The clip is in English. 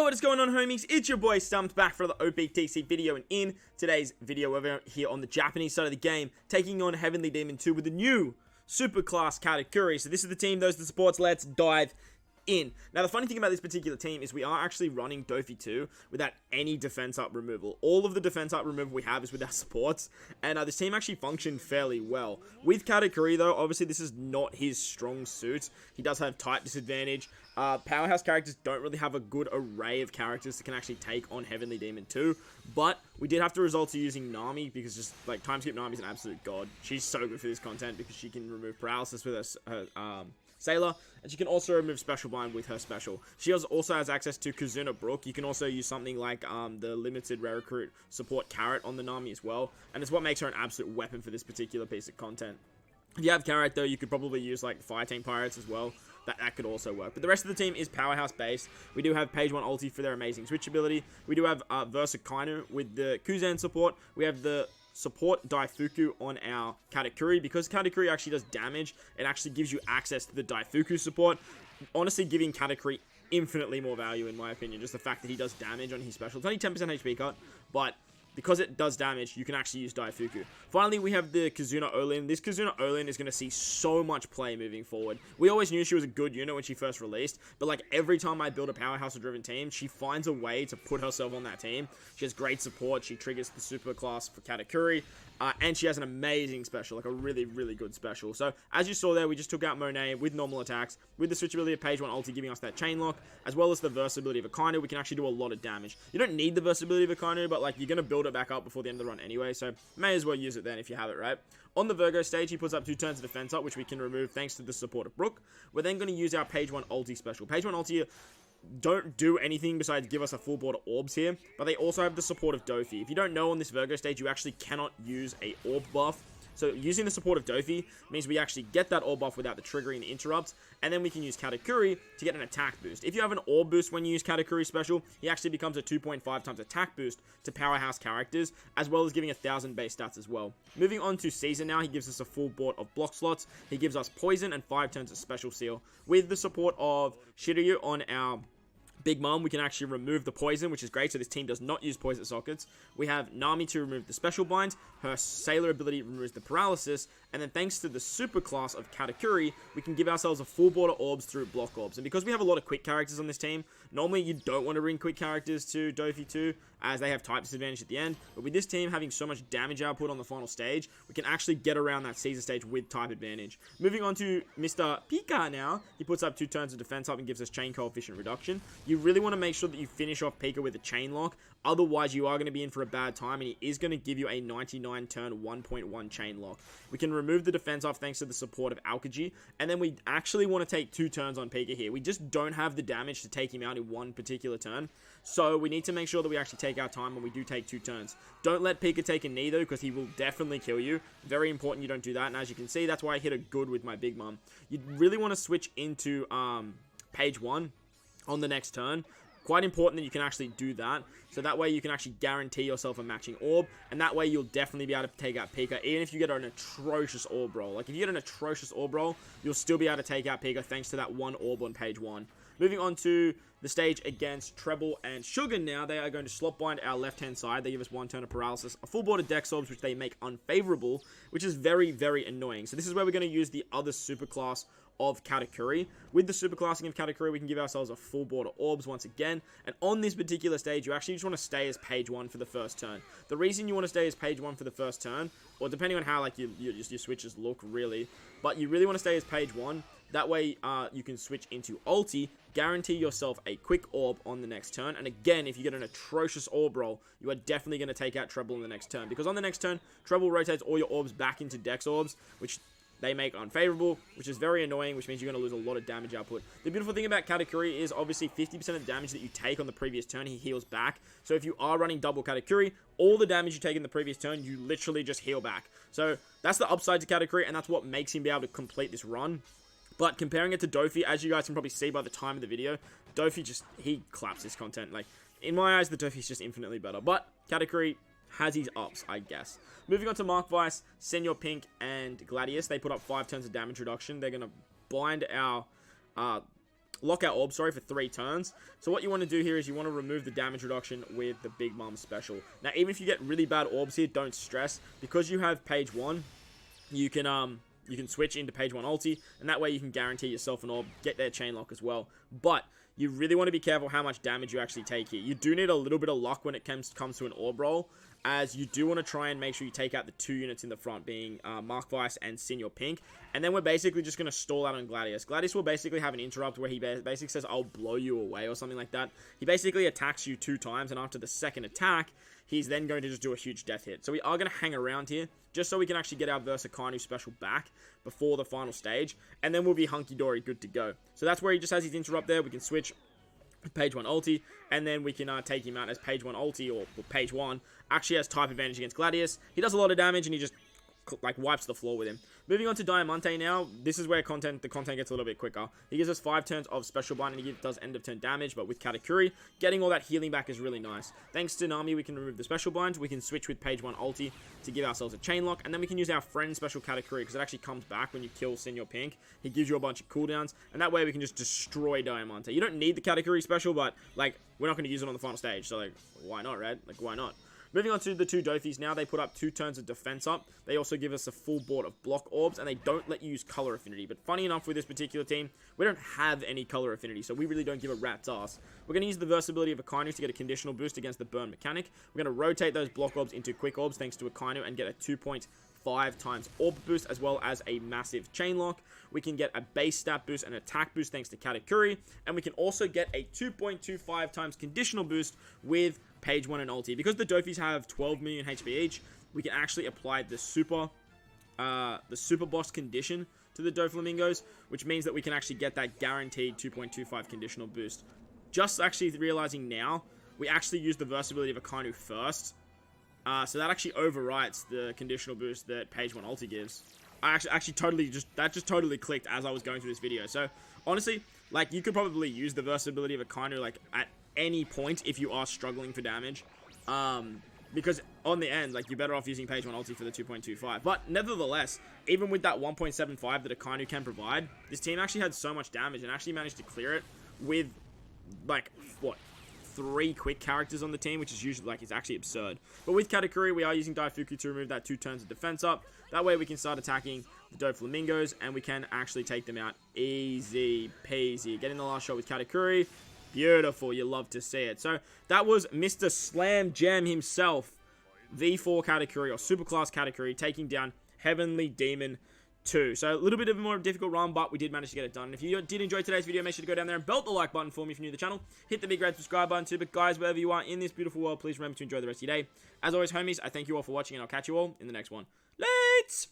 What is going on, homies? It's your boy StumpD back for the OPTC video, and in today's video we're here on the Japanese side of the game, taking on Heavenly Demon 2 with the new super class KATAKURI. So this is the team, those are the supports. Let's dive in. Now, the funny thing about this particular team is we are actually running Doffy 2 without any defense up removal. All of the defense up removal we have is with our supports, and this team actually functioned fairly well. With KATAKURI, though, obviously this is not his strong suit. He does have type disadvantage. Powerhouse characters don't really have a good array of characters that can actually take on Heavenly Demon 2, but we did have to resort to using Nami because just, like, time skip Nami is an absolute god. She's so good for this content because she can remove paralysis with her Sailor, and she can also remove special bind with her special. She also has access to Kazuna Brook. You can also use something like the limited rare recruit support carrot on the Nami as well, and it's what makes her an absolute weapon for this particular piece of content. If you have carrot though, you could probably use like Fire Team Pirates as well. That could also work. But the rest of the team is Powerhouse based. We do have Page 1 ulti for their amazing switch ability. We do have Versa Kainu with the Kuzan support. We have the support Daifuku on our KATAKURI. Because KATAKURI actually does damage, it actually gives you access to the Daifuku support. Honestly, giving KATAKURI infinitely more value in my opinion. Just the fact that he does damage on his special. It's only 10% HP cut, but because it does damage, you can actually use Daifuku. Finally, we have the Kazuna Olin. This Kazuna Olin is going to see so much play moving forward. We always knew she was a good unit when she first released, but like every time I build a powerhouse-driven team, she finds a way to put herself on that team. She has great support. She triggers the super class for KATAKURI, and she has an amazing special, like a really, really good special. So, as you saw there, we just took out Monet with normal attacks, with the switch ability of Page 1 ulti giving us that chain lock, as well as the versatility of Akainu. We can actually do a lot of damage. You don't need the versatility of Akainu, but like you're going to build it back up before the end of the run anyway, so may as well use it then if you have it, right? On the Virgo stage, he puts up 2 turns of defense up, which we can remove thanks to the support of Brook. We're then going to use our Page 1 ulti special. Page 1 ulti don't do anything besides give us a full board of orbs here, but they also have the support of Doffy. If you don't know, on this Virgo stage, you actually cannot use a orb buff. So using the support of Doffy means we actually get that orb buff without the triggering the interrupts, and then we can use KATAKURI to get an attack boost. If you have an orb boost when you use KATAKURI special, he actually becomes a 2.5 times attack boost to powerhouse characters, as well as giving 1,000 base stats as well. Moving on to Caesar now, he gives us a full board of block slots. He gives us poison and 5 turns of special seal. With the support of Shiryu on our Big Mom, we can actually remove the poison, which is great, so this team does not use poison sockets. We have Nami to remove the special bind, her Sailor ability removes the paralysis, and then thanks to the super class of KATAKURI, we can give ourselves a full board of orbs through block orbs. And because we have a lot of quick characters on this team, normally you don't want to bring quick characters to Doffy 2, as they have type disadvantage at the end, but with this team having so much damage output on the final stage, we can actually get around that Caesar stage with type advantage. Moving on to Mr. Pika now, he puts up 2 turns of defense up and gives us chain coefficient reduction. You really want to make sure that you finish off Pika with a chain lock, otherwise you are going to be in for a bad time, and he is going to give you a 99 turn 1.1 chain lock. We can remove the defense off thanks to the support of ErKa, and then we actually want to take 2 turns on Pika here. We just don't have the damage to take him out in one particular turn, so we need to make sure that we actually take our time when we do take 2 turns. Don't let Pika take a knee though, because he will definitely kill you. Very important you don't do that, and as you can see, that's why I hit a good with my Big Mom. You really want to switch into Page 1 on the next turn. Quite important that you can actually do that, so that way you can actually guarantee yourself a matching orb, and that way you'll definitely be able to take out Pika, even if you get an atrocious orb roll. Like, if you get an atrocious orb roll, you'll still be able to take out Pika thanks to that one orb on Page 1. Moving on to the stage against Treble and Sugar now, they are going to slot bind our left-hand side. They give us 1 turn of paralysis, a full board of Dex orbs, which they make unfavorable, which is very, very annoying. So this is where we're going to use the other super class of KATAKURI. With the super classing of KATAKURI, we can give ourselves a full board of orbs once again, and on this particular stage, you actually just want to stay as Page 1 for the first turn. The reason you want to stay as Page 1 for the first turn, or depending on how like your switches look really, but you really want to stay as Page 1, that way you can switch into ulti, guarantee yourself a quick orb on the next turn, and again, if you get an atrocious orb roll, you are definitely going to take out Treble in the next turn, because on the next turn, Treble rotates all your orbs back into Dex orbs, which they make unfavorable, which is very annoying, which means you're going to lose a lot of damage output. The beautiful thing about KATAKURI is obviously 50% of the damage that you take on the previous turn, he heals back. So if you are running double KATAKURI, all the damage you take in the previous turn, you literally just heal back. So that's the upside to KATAKURI, and that's what makes him be able to complete this run. But comparing it to Doffy, as you guys can probably see by the time of the video, Doffy he claps this content. Like, in my eyes, the Doffy's just infinitely better. But KATAKURI has his ups, I guess. Moving on to Mark Weiss, Senor Pink, and Gladius. They put up 5 turns of damage reduction. They're going to bind our lockout orb, sorry, for 3 turns. So what you want to do here is you want to remove the damage reduction with the Big Mom special. Now, even if you get really bad orbs here, don't stress. Because you have page 1, you can switch into page 1 ulti, and that way you can guarantee yourself an orb, get their chain lock as well. But you really want to be careful how much damage you actually take here. You do need a little bit of luck when it comes to an orb roll, as you do want to try and make sure you take out the 2 units in the front, being Mark Weiss and Senior Pink. And then we're basically just going to stall out on Gladius. Gladius will basically have an interrupt where he basically says, I'll blow you away or something like that. He basically attacks you 2 times, and after the second attack, he's then going to just do a huge death hit. So we are going to hang around here, just so we can actually get our Versakainu special back before the final stage, and then we'll be hunky-dory good to go. So that's where he just has his interrupt there. We can switch page 1 ulti, and then we can take him out as page 1 ulti, or page 1 actually has type advantage against Gladius. He does a lot of damage, and he just like wipes the floor with him. Moving on to Diamante now. This is where the content gets a little bit quicker. He gives us 5 turns of special bind, and he does end of turn damage, but with Katakuri, getting all that healing back is really nice. Thanks to Nami, we can remove the special bind. We can switch with page 1 ulti to give ourselves a chain lock, and then we can use our friend special Katakuri, because it actually comes back when you kill Senior Pink. He gives you a bunch of cooldowns, and that way we can just destroy Diamante. You don't need the Katakuri special, but like, we're not going to use it on the final stage, so like, why not, right? Like, why not? Moving on to the 2 Doffys now, they put up 2 turns of defense up. They also give us a full board of block orbs, and they don't let you use color affinity. But funny enough, with this particular team, we don't have any color affinity, so we really don't give a rat's ass. We're going to use the versatility of Akainu to get a conditional boost against the burn mechanic. We're going to rotate those block orbs into quick orbs thanks to Akainu and get a 2.5 times orb boost, as well as a massive chain lock. We can get a base stat boost and attack boost thanks to Katakuri, and we can also get a 2.25 times conditional boost with page 1 and ulti. Because the Doffys have 12 million HP each, we can actually apply the super boss condition to the doflamingos, which means that we can actually get that guaranteed 2.25 conditional boost. Just actually realizing now, we actually use the versatility of Akainu first. So that actually overwrites the conditional boost that page 1 ulti gives. I actually totally clicked as I was going through this video. So honestly, like, you could probably use the versatility of Akainu like at any point if you are struggling for damage. Because on the end, like, you're better off using page 1 ulti for the 2.25. But nevertheless, even with that 1.75 that Akainu can provide, this team actually had so much damage and actually managed to clear it with, like, what, 3 quick characters on the team, which is usually, like, it's actually absurd. But with Katakuri, we are using Daifuku to remove that 2 turns of defense up. That way we can start attacking the doflamingos, and we can actually take them out easy peasy. Getting the last shot with Katakuri. Beautiful, you love to see it. So that was Mr. Slam Jam himself, V4 Katakuri, or Superclass Katakuri, taking down Heavenly Demon 2. So a little bit of a more difficult run, but we did manage to get it done. And if you did enjoy today's video, make sure to go down there and belt the like button for me if you're new to the channel. Hit the big red subscribe button too. But guys, wherever you are in this beautiful world, please remember to enjoy the rest of your day. As always, homies, I thank you all for watching, and I'll catch you all in the next one. Lates!